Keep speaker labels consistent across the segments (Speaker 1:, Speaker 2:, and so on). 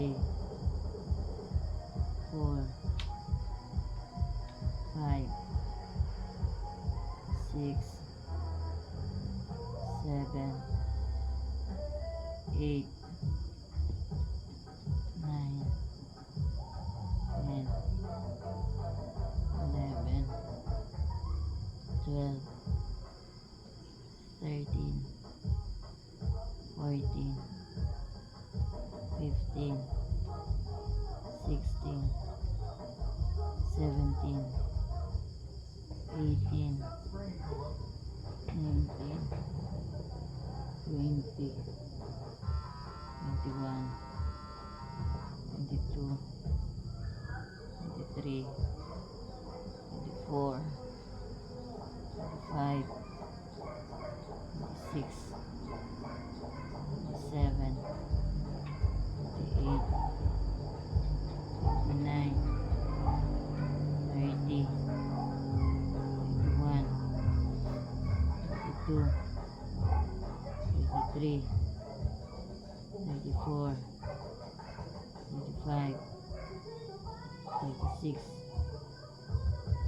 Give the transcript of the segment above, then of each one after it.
Speaker 1: 3, 4, 5, 6, 7, 8, 9, 10, 11, 12, 13, 14, 15, 16, 17, 18, 19, 20, 21, 22, 23, 24, 25, 26, 27, 28, 29, 30, 31, 32, 33, 34, 35, 36,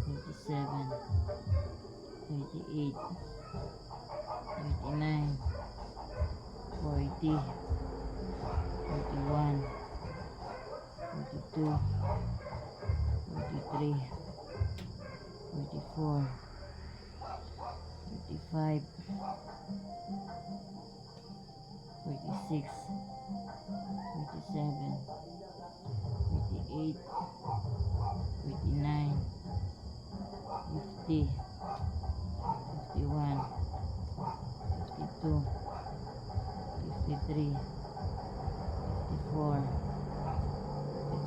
Speaker 1: 37, 38, 39, 40, 41, 42, 43, 44, 45, 46, 47, 48, 49, 50, 51, 52, 53, 54,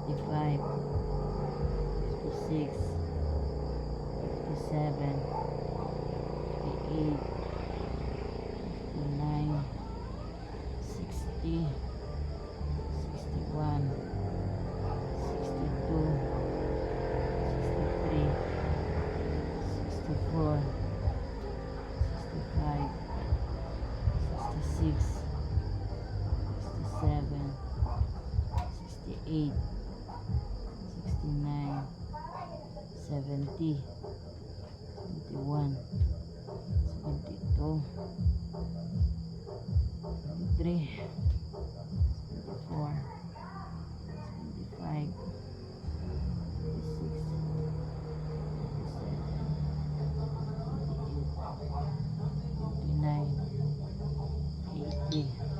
Speaker 1: 55, 56, 57, 58, 59, 60, 61, 62, 63, 64, 65, 66, 67, 68, 69, 70, 71, 72, 73, 74, 75, 76, 77, 78, 79, 80,